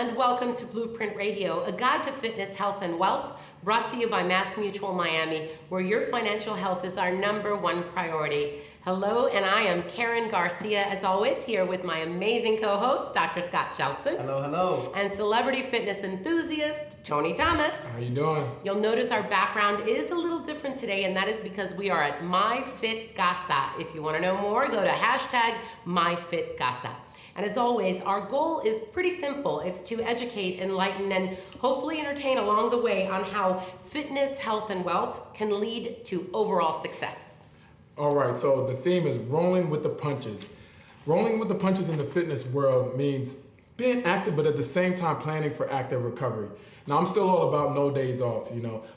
and welcome to Blueprint Radio, a guide to fitness, health, and wealth, brought to you by Mass Mutual Miami, where your financial health is our #1 priority. Hello, and I am Karen Garcia, as always, here with my amazing co-host, Dr. Scott Kjelson. Hello, hello. And celebrity fitness enthusiast, Tony Thomas. How you doing? You'll notice our background is a little different today, and that is because we are at MyFitGasa. If you want to know more, go to #MyFitGasa. And as always, our goal is pretty simple. It's to educate, enlighten, and hopefully entertain along the way on how fitness, health, and wealth can lead to overall success. All right, so the theme is rolling with the punches. Rolling with the punches in the fitness world means being active, but at the same time planning for active recovery. Now, I'm still all about no days off,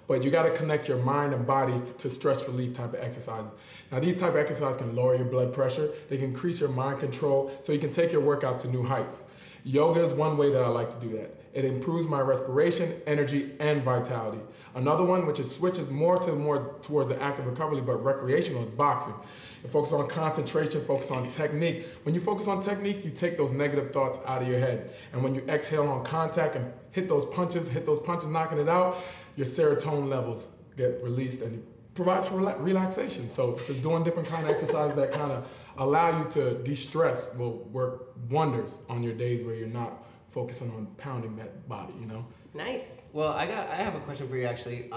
but you gotta connect your mind and body to stress relief type of exercises. Now, these type of exercises can lower your blood pressure, they can increase your mind control, so you can take your workout to new heights. Yoga is one way that I like to do that. It improves my respiration, energy, and vitality. Another one, which switches more towards the active recovery, but recreational, is boxing. It focuses on concentration, focus on technique. When you focus on technique, you take those negative thoughts out of your head. And when you exhale on contact and hit those punches, knocking it out, your serotonin levels get released and it provides for relaxation. So just doing different kind of exercises that kind of allow you to de-stress will work wonders on your days where you're not focusing on pounding that body, Nice. Well, I have a question for you actually,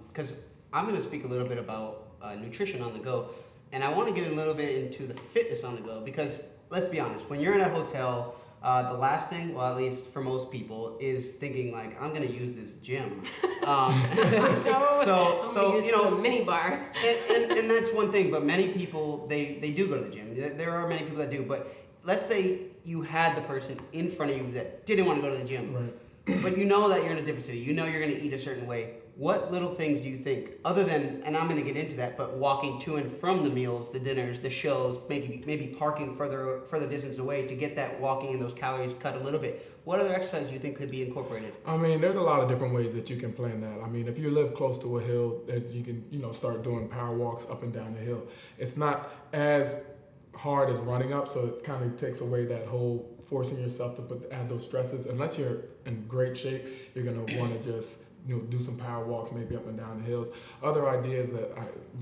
because I'm going to speak a little bit about nutrition on the go, and I want to get a little bit into the fitness on the go, because let's be honest, when you're in a hotel, the last thing, well, at least for most people, is thinking like, I'm going to use this gym. So a mini bar. and that's one thing, but many people, they do go to the gym. There are many people that do, but let's say you had the person in front of you that didn't want to go to the gym, Right. but you know that you're in a different city, you know you're going to eat a certain way. What little things do you think, other than, and I'm going to get into that, but walking to and from the meals, the dinners, the shows, maybe parking further distance away to get that walking and those calories cut a little bit. What other exercise do you think could be incorporated? I mean, there's a lot of different ways that you can plan that. I mean, if you live close to a hill, you can start doing power walks up and down the hill. It's not as hard as running up, so it kind of takes away that whole forcing yourself to add those stresses. Unless you're in great shape, you're going to want to just do some power walks, maybe up and down the hills. Other ideas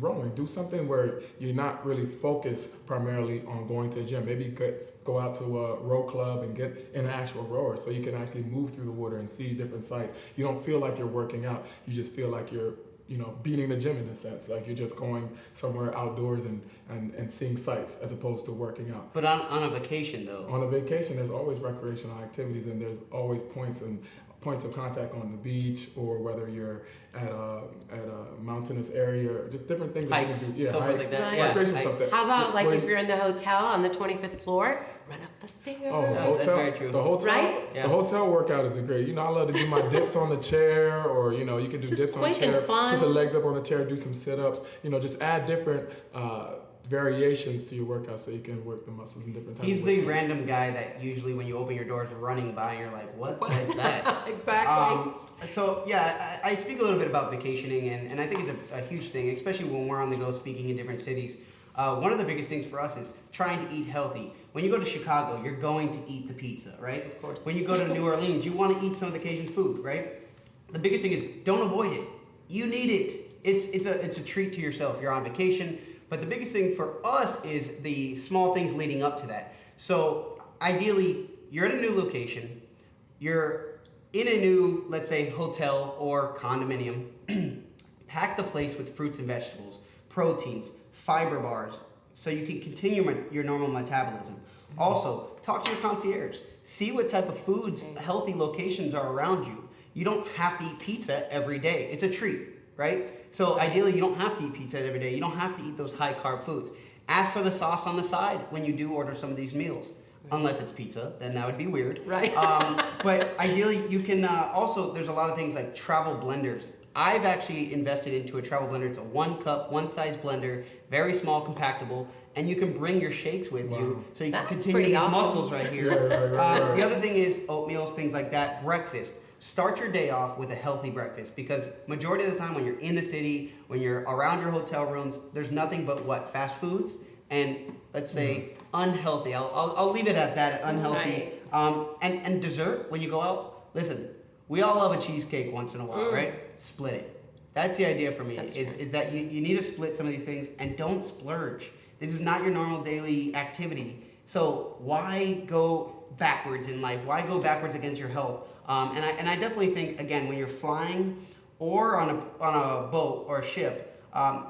rowing, do something where you're not really focused primarily on going to the gym. Maybe go out to a row club and get an actual rower so you can actually move through the water and see different sights. You don't feel like you're working out. You just feel like you're beating the gym in a sense, like you're just going somewhere outdoors and seeing sights as opposed to working out. But on a vacation though? On a vacation, there's always recreational activities, and there's always points of contact on the beach, or whether you're at a mountainous area, or just different things Hikes, that you can do. stuff Hikes, like that. recreational stuff. How about if you're in the hotel on the 25th floor, run up the stairs? Oh, the That's hotel. very true. The hotel. Right? Yeah. The hotel workout is great. I love to do my dips on the chair, or you can do Just dips on the quick and chair. fun. Put the legs up on the chair, do some sit-ups. Just add different variations to your workout so you can work the muscles in different types. He's the random guy that usually when you open your doors running by, you're like, what is that? Exactly. So yeah, I speak a little bit about vacationing, and I think it's a huge thing, especially when we're on the go speaking in different cities. One of the biggest things for us is trying to eat healthy. When you go to Chicago, you're going to eat the pizza, right? Of course. When you go to New Orleans, you want to eat some of the Cajun food, right? The biggest thing is don't avoid it. You need it. It's a treat to yourself. You're on vacation. But the biggest thing for us is the small things leading up to that. So ideally, you're at a new location, you're in a new, let's say, hotel or condominium. Pack the place with fruits and vegetables, proteins, fiber bars, so you can continue your normal metabolism. Also, talk to your concierge. See what type of foods, healthy locations are around you. You don't have to eat pizza every day. It's a treat, right? So ideally, you don't have to eat pizza every day. You don't have to eat those high carb foods. Ask for the sauce on the side when you do order some of these meals. Unless it's pizza, then that would be weird. Right. But ideally, you can also, there's a lot of things like travel blenders. I've actually invested into a travel blender. It's a 1-cup, one-size blender, very small, compactable, and you can bring your shakes with you so you can continue these muscles right here. Right. The other thing is oatmeals, things like that. Breakfast. Start your day off with a healthy breakfast, because majority of the time when you're in the city, when you're around your hotel rooms, there's nothing but fast foods and let's say unhealthy. I'll leave it at that, unhealthy And dessert, when you go out, listen, we all love a cheesecake once in a while, right? Split it. That's the idea for me, is that you need to split some of these things and don't splurge. This is not your normal daily activity. So why go backwards in life? Why go backwards against your health? And I definitely think, again, when you're flying or on a boat or a ship,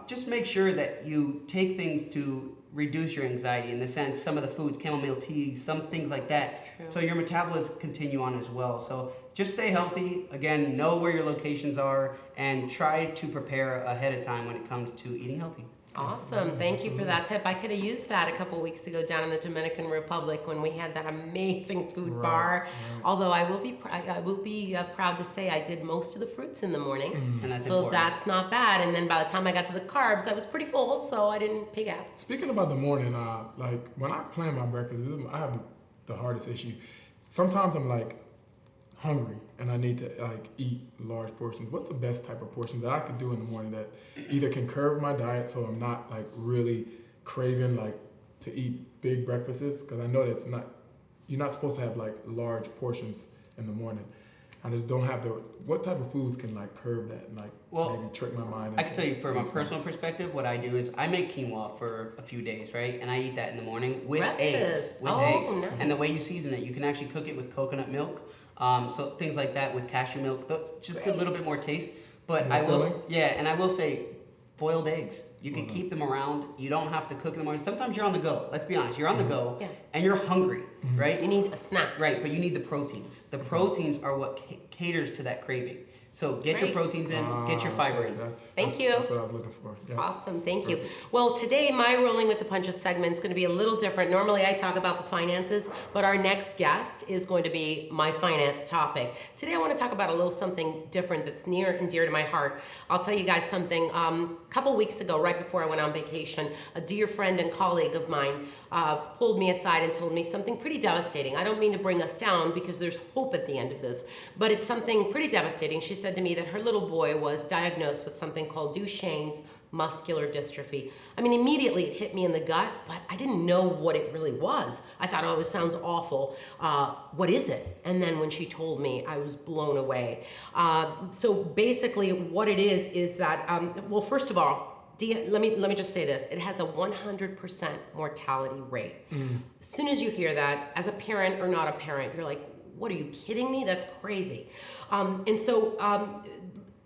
just make sure that you take things to reduce your anxiety, in the sense, some of the foods, chamomile teas, some things like that. So your metabolism continue on as well. So just stay healthy. Again, know where your locations are and try to prepare ahead of time when it comes to eating healthy. Awesome. Thank you for that tip. I could have used that a couple weeks ago down in the Dominican Republic when we had that amazing food bar. Although I will be proud to say I did most of the fruits in the morning. And that's so important. that's not bad. And then by the time I got to the carbs, I was pretty full, so I didn't pig out. Speaking about the morning, like when I plan my breakfast, I have the hardest issue. Sometimes I'm like hungry and I need to like eat large portions. What's the best type of portions that I can do in the morning that either can curb my diet so I'm not like really craving like to eat big breakfasts? Because I know that you're not supposed to have like large portions in the morning. I just don't have what type of foods can like curb that and like maybe trick my mind? I can tell you from a personal perspective, what I do is I make quinoa for a few days, right? And I eat that in the morning with eggs. Nice. And the way you season it, you can actually cook it with coconut milk. So things like that with cashew milk, just get a little bit more taste. But I will say, boiled eggs. You can keep them around. You don't have to cook in the morning. Sometimes you're on the go. Let's be honest. You're on the go and you're hungry, right? You need a snack. Right, but you need the proteins. The proteins are what caters to that craving. So get your proteins in, get your fiber in. Thank you. That's what I was looking for. Yeah. Awesome, thank you. Well, today my Rolling with the Punches segment is going to be a little different. Normally I talk about the finances, but our next guest is going to be my finance topic. Today I want to talk about a little something different that's near and dear to my heart. I'll tell you guys something. A couple weeks ago, right before I went on vacation, a dear friend and colleague of mine pulled me aside and told me something pretty devastating. I don't mean to bring us down because there's hope at the end of this, but it's something pretty devastating. She said to me that her little boy was diagnosed with something called Duchenne's muscular dystrophy. I mean, immediately it hit me in the gut, but I didn't know what it really was. I thought, oh, this sounds awful. What is it? And then when she told me, I was blown away. So basically what it is that, well, first of all, let me just say this. It has a 100% mortality rate. As soon as you hear that, as a parent or not a parent, you're like, what, are you kidding me? That's crazy. And so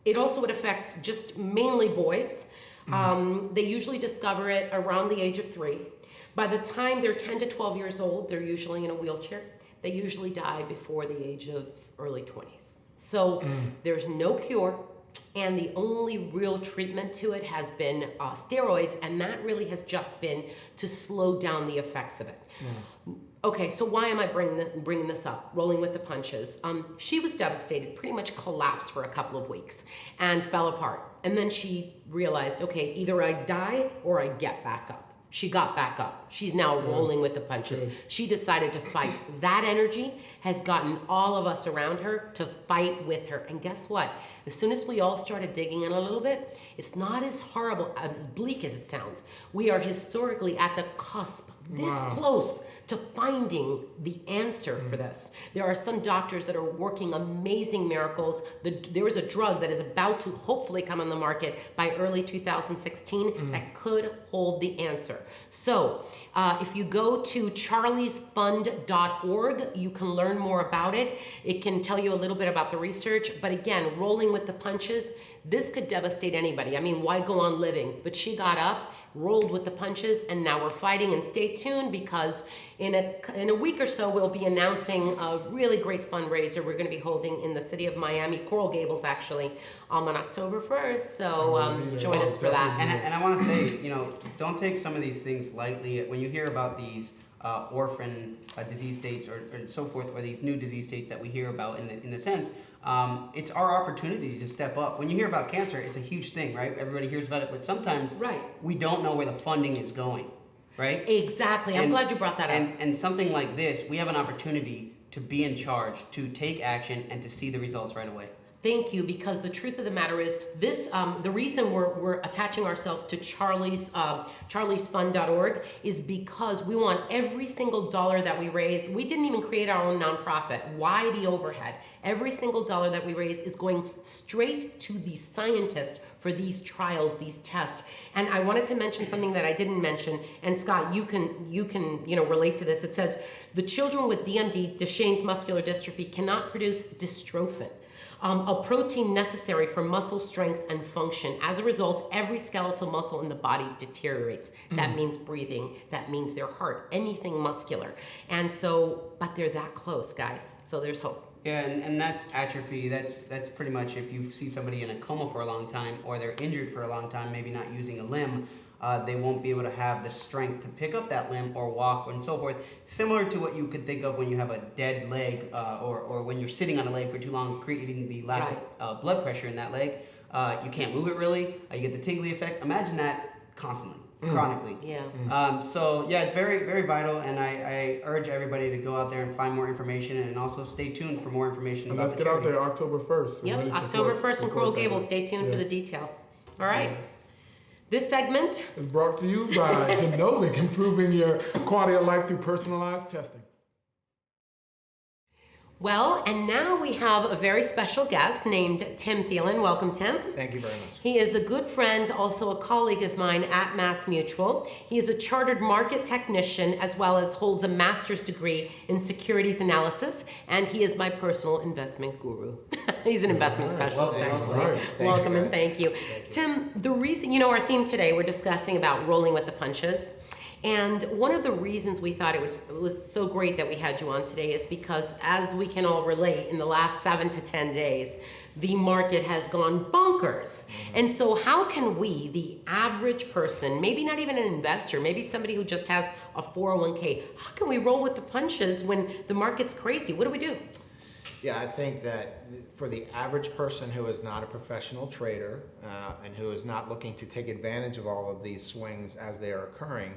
it also affects just mainly boys. They usually discover it around the age of 3. By the time they're 10 to 12 years old, they're usually in a wheelchair. They usually die before the age of early 20s. So there's no cure. And the only real treatment to it has been steroids, and that really has just been to slow down the effects of it. Okay, so why am I bringing this up? Rolling with the punches. She was devastated, pretty much collapsed for a couple of weeks and fell apart. And then she realized, okay, either I die or I get back up. She got back up. She's now rolling with the punches. She decided to fight. That energy has gotten all of us around her to fight with her. And guess what? As soon as we all started digging in a little bit, it's not as horrible, as bleak as it sounds. We are historically at the cusp, this close to finding the answer for this. There are some doctors that are working amazing miracles. There is a drug that is about to hopefully come on the market by early 2016 that could hold the answer. So if you go to charliesfund.org, you can learn more about it. It can tell you a little bit about the research, but again, rolling with the punches, this could devastate anybody. I mean, why go on living? But she got up, rolled with the punches, and now we're fighting. And stay tuned, because in a week or so, we'll be announcing a really great fundraiser we're going to be holding in the city of Miami, Coral Gables, actually, on October 1st. So join us for that. And I want to say, don't take some of these things lightly. When you hear about these orphan disease states or so forth, or these new disease states that we hear about in the sense, it's our opportunity to step up. When you hear about cancer, it's a huge thing, right? Everybody hears about it, but sometimes we don't know where the funding is going, right? Exactly. I'm glad you brought that up. And something like this, we have an opportunity to be in charge, to take action, and to see the results right away. Thank you, because the truth of the matter is this, the reason we're attaching ourselves to charliesfund.org is because we want every single dollar that we raise. We didn't even create our own nonprofit. Why the overhead? Every single dollar that we raise is going straight to the scientists for these trials, these tests. And I wanted to mention something that I didn't mention, and Scott, you can relate to this. It says the children with DMD, Duchenne's muscular dystrophy, cannot produce dystrophin, a protein necessary for muscle strength and function. As a result, every skeletal muscle in the body deteriorates. That means breathing, that means their heart, anything muscular. And so, but they're that close, guys. So there's hope. Yeah, and that's atrophy. That's pretty much if you see somebody in a coma for a long time or they're injured for a long time, maybe not using a limb, they won't be able to have the strength to pick up that limb or walk and so forth. Similar to what you could think of when you have a dead leg or when you're sitting on a leg for too long, creating the lack of blood pressure in that leg. You can't move it really. You get the tingly effect. Imagine that constantly. Chronically. Yeah. So yeah, it's very, very vital, and I urge everybody to go out there and find more information, and also stay tuned for more information. And about let's the get out charity. there October 1st. Yep, Really October 1st in Coral Gables. Stay tuned for the details. All right. This segment is brought to you by Genovic, improving your quality of life through personalized testing. Well, and now we have a very special guest named Tim Thielen. Welcome, Tim. Thank you very much. He is a good friend, also a colleague of mine at Mass Mutual. He is a chartered market technician as well as holds a master's degree in securities analysis, and he is my personal investment guru. He's an investment specialist. Welcome and thank you. Tim, the reason, our theme today, we're discussing about rolling with the punches. And one of the reasons we thought it was so great that we had you on today is because, as we can all relate, in the last 7 to 10 days, the market has gone bonkers. And so how can we, the average person, maybe not even an investor, maybe somebody who just has a 401k, how can we roll with the punches when the market's crazy? What do we do? Yeah, I think that for the average person who is not a professional trader and who is not looking to take advantage of all of these swings as they are occurring,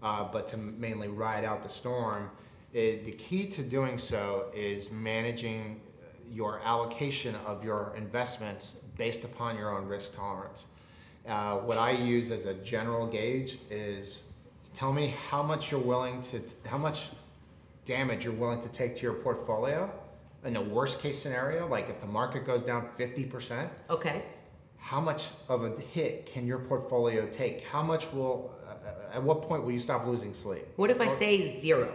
but to mainly ride out the storm, the key to doing so is managing your allocation of your investments based upon your own risk tolerance. What I use as a general gauge is tell me how much damage you're willing to take to your portfolio in the worst case scenario, like if the market goes down 50%. Okay. How much of a hit can your portfolio take? How much at what point will you stop losing sleep? What if I say 0?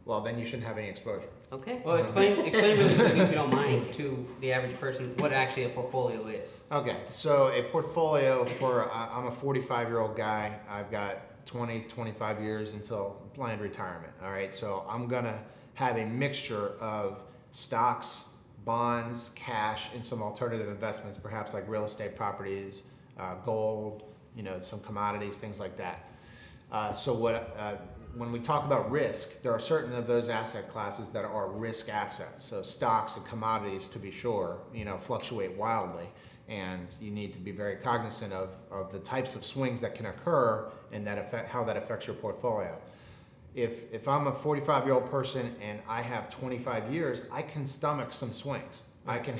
Well, then you shouldn't have any exposure. Okay. Well, explain really quickly, if you don't mind, to the average person what actually a portfolio is. Okay, so a portfolio I'm a 45-year-old guy. I've got 25 years until planned retirement. All right, so I'm gonna have a mixture of stocks, bonds, cash, and some alternative investments, perhaps like real estate properties, gold, some commodities, things like that. When we talk about risk, there are certain of those asset classes that are risk assets. So stocks and commodities, to be sure, fluctuate wildly, and you need to be very cognizant of the types of swings that can occur and how that affects your portfolio. If I'm a 45-year-old person and I have 25 years, I can stomach some swings. I can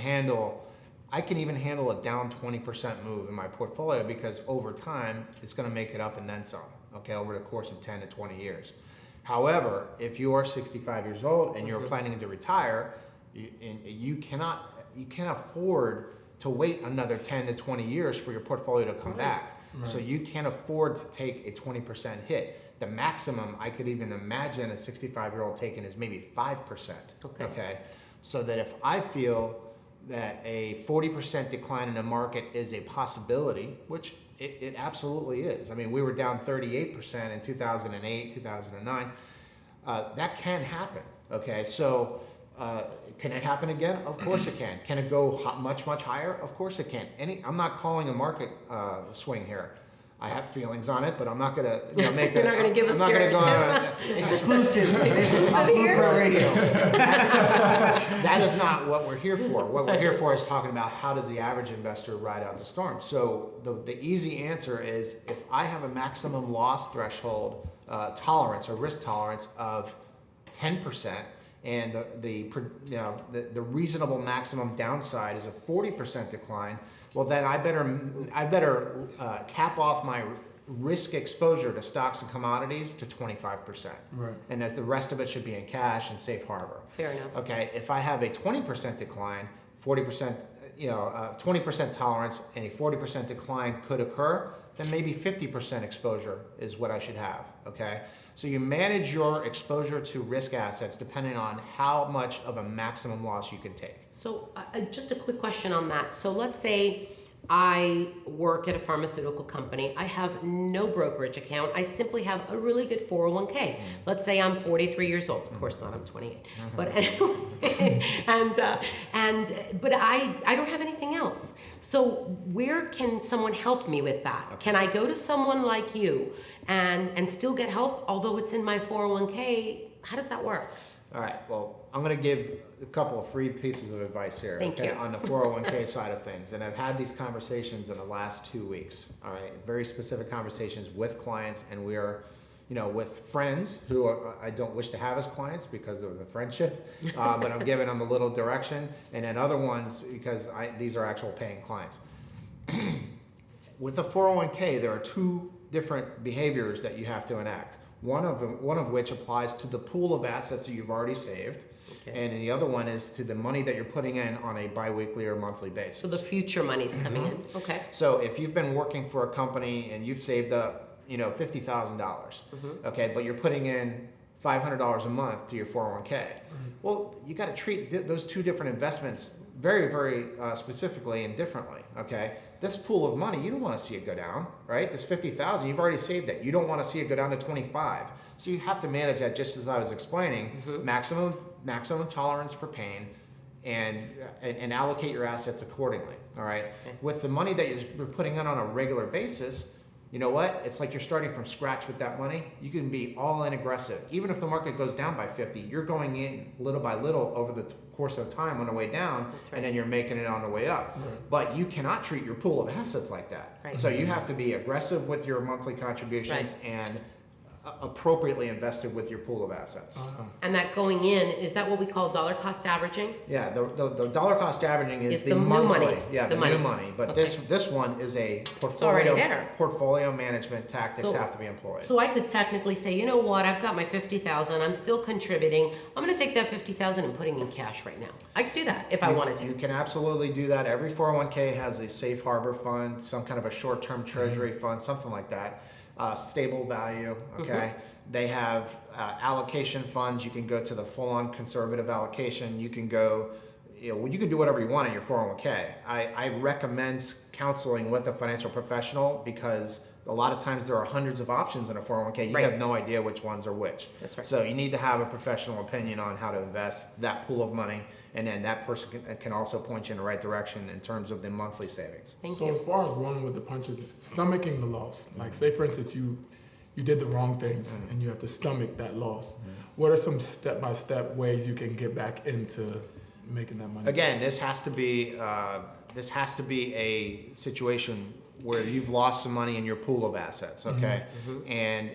even handle a down 20% move in my portfolio because over time, it's gonna make it up and then some, okay, over the course of 10 to 20 years. However, if you are 65 years old and you're planning to retire, you cannot afford to wait another 10 to 20 years for your portfolio to come back. Right. So you can't afford to take a 20% hit. The maximum I could even imagine a 65-year-old taking is maybe 5%, okay? So that if I feel that a 40% decline in the market is a possibility, which it absolutely is. I mean, we were down 38% in 2008, 2009. That can happen, okay? So can it happen again? Of course it can. Can it go much, much higher? Of course it can. I'm not calling a market swing here. I have feelings on it, but I'm not gonna make it. You're not gonna give us your exclusive on Pro Radio. That is not what we're here for. What we're here for is talking about how does the average investor ride out the storm. So the easy answer is if I have a maximum loss threshold tolerance or risk tolerance of 10%, and the reasonable maximum downside is a 40% decline, well then I better cap off my risk exposure to stocks and commodities to 25%. Right. And that the rest of it should be in cash and safe harbor. Fair enough. Okay, if I have a 20% decline, 40%, 20% tolerance, and a 40% decline could occur, then maybe 50% exposure is what I should have, okay? So you manage your exposure to risk assets depending on how much of a maximum loss you can take. So just a quick question on that. So let's say I work at a pharmaceutical company. I have no brokerage account. I simply have a really good 401k. Let's say I'm 43 years old. Of course not, I'm 28. But anyway, but I don't have anything else. So where can someone help me with that? Can I go to someone like you and still get help, although it's in my 401k? How does that work? All right, well, I'm going to give a couple of free pieces of advice here. Thank you. On the 401k side of things. And I've had these conversations in the last 2 weeks, all right? Very specific conversations with clients, and we are, with friends who I don't wish to have as clients because of the friendship, but I'm giving them a little direction, and then other ones because these are actual paying clients. With the 401k, there are two different behaviors that you have to enact. One of which applies to the pool of assets that you've already saved, and the other one is to the money that you're putting in on a biweekly or monthly basis. So the future money's coming in. Okay. So if you've been working for a company and you've saved up, $50,000, okay, but you're putting in $500 a month to your 401k, well, you got to treat those two different investments very, very specifically and differently, okay? This pool of money, you don't want to see it go down, right? This 50,000, you've already saved it. You don't want to see it go down to 25. So you have to manage that, just as I was explaining, maximum tolerance for pain, and allocate your assets accordingly, all right? With the money that you're putting in on a regular basis, you know what? It's like you're starting from scratch with that money. You can be all in aggressive. Even if the market goes down by 50, you're going in little by little over the course of time on the way down, and then you're making it on the way up. But you cannot treat your pool of assets like that. So you have to be aggressive with your monthly contributions and appropriately invested with your pool of assets. And that going in, is that what we call dollar cost averaging? Yeah, the dollar cost averaging is the the new monthly. money. Yeah, the new money. But this one is a portfolio management tactics have to be employed. So I could technically say, you know what, I've got my 50,000, I'm still contributing. I'm gonna take that 50,000 and putting in cash right now. I could do that if I wanted to. You can absolutely do that. Every 401k has a safe harbor fund, some kind of a short-term treasury fund, something like that. Stable value, okay? They have allocation funds. You can go to the full-on conservative allocation. You can go, you can do whatever you want in your 401k. I recommend counseling with a financial professional because a lot of times there are hundreds of options in a 401k. You have no idea which ones are which. That's right. So you need to have a professional opinion on how to invest that pool of money, and then that person can also point you in the right direction in terms of the monthly savings. So as far as rolling with the punches, stomaching the loss, like say for instance you did the wrong things and you have to stomach that loss. What are some step-by-step ways you can get back into making that money? Again, this has to be a situation where you've lost some money in your pool of assets, okay? And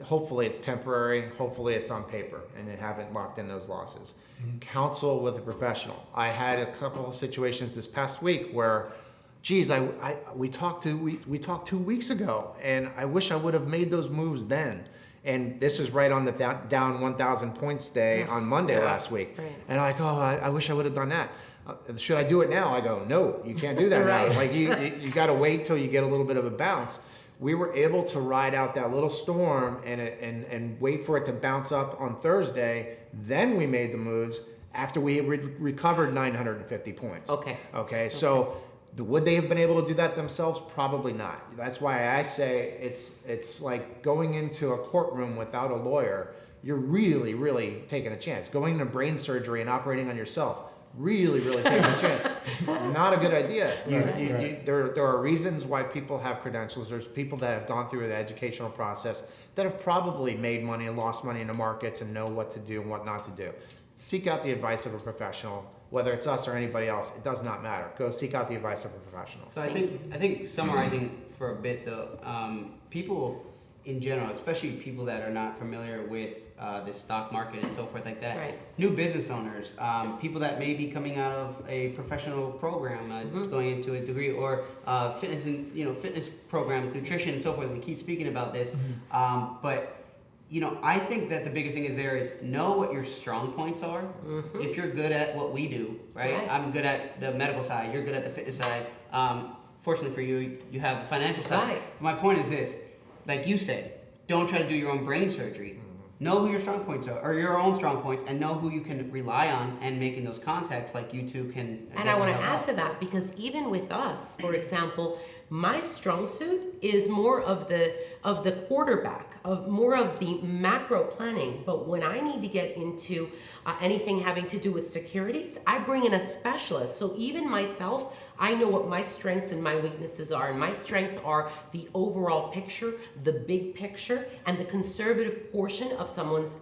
hopefully it's temporary, hopefully it's on paper, and you haven't locked in those losses. Counsel with a professional. I had a couple of situations this past week where, geez, we talked 2 weeks ago, and I wish I would have made those moves then. And this is right on the down 1,000 points day on Monday last week. And I'm like, I wish I would have done that. Should I do it now? I go, no, you can't do that now. Like you got to wait till you get a little bit of a bounce. We were able to ride out that little storm and wait for it to bounce up on Thursday. Then we made the moves after we recovered 950 points. Okay. So would they have been able to do that themselves? Probably not. That's why I say it's like going into a courtroom without a lawyer. You're really, really taking a chance. Going into brain surgery and operating on yourself. Really taking a chance. Not a good idea. There are reasons why people have credentials. There's people that have gone through the educational process that have probably made money and lost money in the markets and know what to do and what not to do. Seek out the advice of a professional, whether it's us or anybody else. It does not matter. Go seek out the advice of a professional. So I think summarizing for a bit though, people in general, especially people that are not familiar with the stock market and so forth like that. Right. New business owners, people that may be coming out of a professional program, going into a degree, or fitness and fitness programs, nutrition and so forth. We keep speaking about this, but I think that the biggest thing is know what your strong points are. If you're good at what we do, right? I'm good at the medical side. You're good at the fitness side. Fortunately for you, you have the financial side. Right. My point is this. Like you said, don't try to do your own brain surgery. Know who your strong points are, or your own strong points, and know who you can rely on, and making those contacts like you two can. And I want to add to that, because even with us, for example, my strong suit is more of the quarterback, of more of the macro planning. But when I need to get into anything having to do with securities, I bring in a specialist. So even myself, I know what my strengths and my weaknesses are. And my strengths are the overall picture, the big picture, and the conservative portion of someone's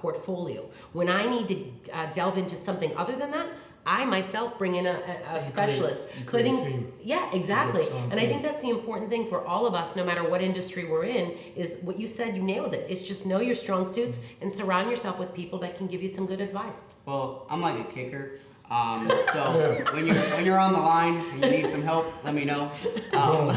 portfolio. When I need to delve into something other than that, I myself bring in a specialist. So I think, yeah, exactly. And I think that's the important thing for all of us, no matter what industry we're in, is what you said, you nailed it. It's just know your strong suits and surround yourself with people that can give you some good advice. Well, I'm like a kicker. So when you're on the line and you need some help, let me know. All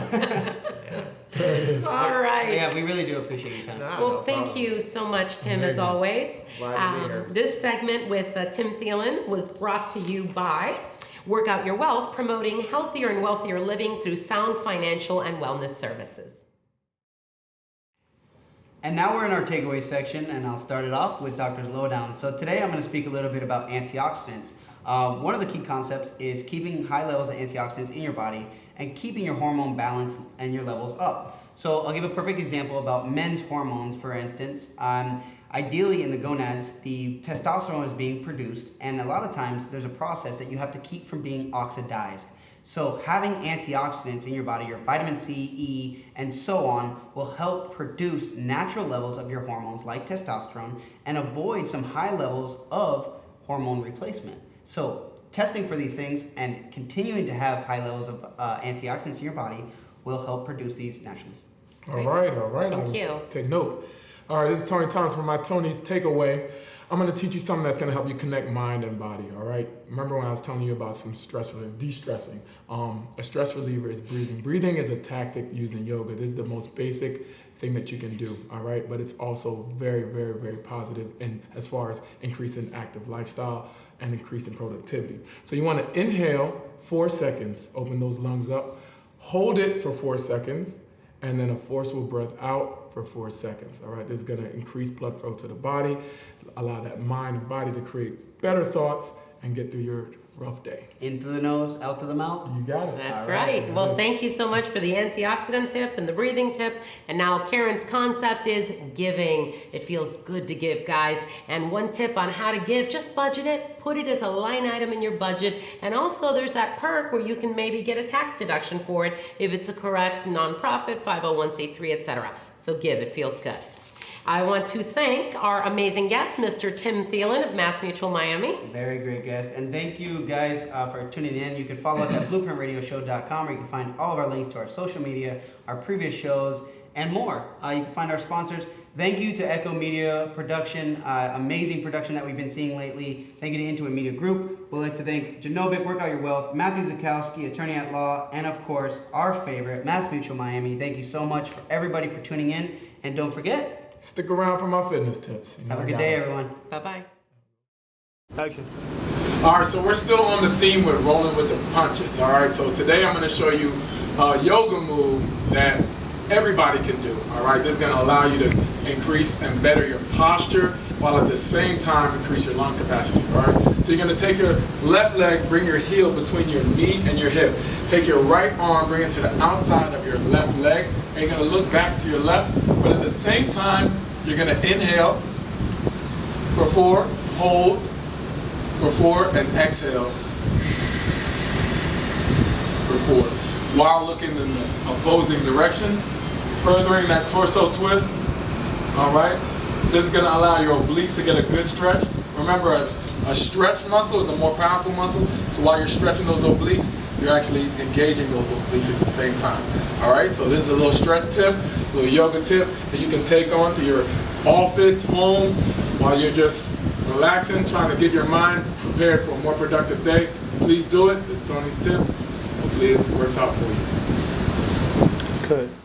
right. Yeah, we really do appreciate your time. Well, thank you so much, Tim, as always. Glad to be here. This segment with Tim Thielen was brought to you by Work Out Your Wealth, promoting healthier and wealthier living through sound financial and wellness services. And now we're in our takeaway section, and I'll start it off with Doctor's Lowdown. So today I'm going to speak a little bit about antioxidants. One of the key concepts is keeping high levels of antioxidants in your body and keeping your hormone balance and your levels up. So I'll give a perfect example about men's hormones, for instance. Ideally in the gonads, the testosterone is being produced, and a lot of times there's a process that you have to keep from being oxidized. So having antioxidants in your body, your vitamin C, E, and so on, will help produce natural levels of your hormones like testosterone and avoid some high levels of hormone replacement. So testing for these things and continuing to have high levels of antioxidants in your body will help produce these naturally. All right. Thank you. Take note. All right, this is Tony Thomas for my Tony's Takeaway. I'm going to teach you something that's going to help you connect mind and body, all right? Remember when I was telling you about some stress relief, de-stressing? A stress reliever is breathing. Breathing is a tactic used in yoga. This is the most basic thing that you can do, all right? But it's also very, very, very positive in as far as increasing active lifestyle and increasing productivity. So you want to inhale 4 seconds, open those lungs up, hold it for 4 seconds, and then a forceful breath out for 4 seconds, all right? This is gonna increase blood flow to the body, allow that mind and body to create better thoughts and get through your rough day. In through the nose, out to the mouth. You got it. That's right. Well, thank you so much for the antioxidant tip and the breathing tip. And now Karen's concept is giving. It feels good to give, guys. And one tip on how to give, just budget it. Put it as a line item in your budget. And also there's that perk where you can maybe get a tax deduction for it if it's a correct nonprofit, 501c3, etc. So give, it feels good. I want to thank our amazing guest, Mr. Tim Thielen of Mass Mutual Miami. Very great guest. And thank you guys for tuning in. You can follow us at blueprintradioshow.com, where you can find all of our links to our social media, our previous shows, and more. You can find our sponsors. Thank you to Echo Media Production, amazing production that we've been seeing lately. Thank you to Intuit Media Group. We'd like to thank Genovic, Work Out Your Wealth, Matthew Zakowski, Attorney at Law, and of course, our favorite, Mass Mutual Miami. Thank you so much for everybody for tuning in. And don't forget, stick around for my fitness tips. Have a good day, everyone. Bye-bye. Action. All right, so we're still on the theme with rolling with the punches. All right, so today I'm going to show you a yoga move that everybody can do. All right, this is going to allow you to increase and better your posture while at the same time increase your lung capacity. All right, so you're going to take your left leg, bring your heel between your knee and your hip. Take your right arm, bring it to the outside of your left leg, and you're going to look back to your left, but at the same time, you're going to inhale for 4, hold for 4, and exhale for 4, while looking in the opposing direction, furthering that torso twist. All right, this is going to allow your obliques to get a good stretch. Remember, as A stretch muscle is a more powerful muscle. So while you're stretching those obliques, you're actually engaging those obliques at the same time. All right, so this is a little stretch tip, a little yoga tip that you can take on to your office, home, while you're just relaxing, trying to get your mind prepared for a more productive day. Please do it. It's Tony's tips. Hopefully it works out for you. Good.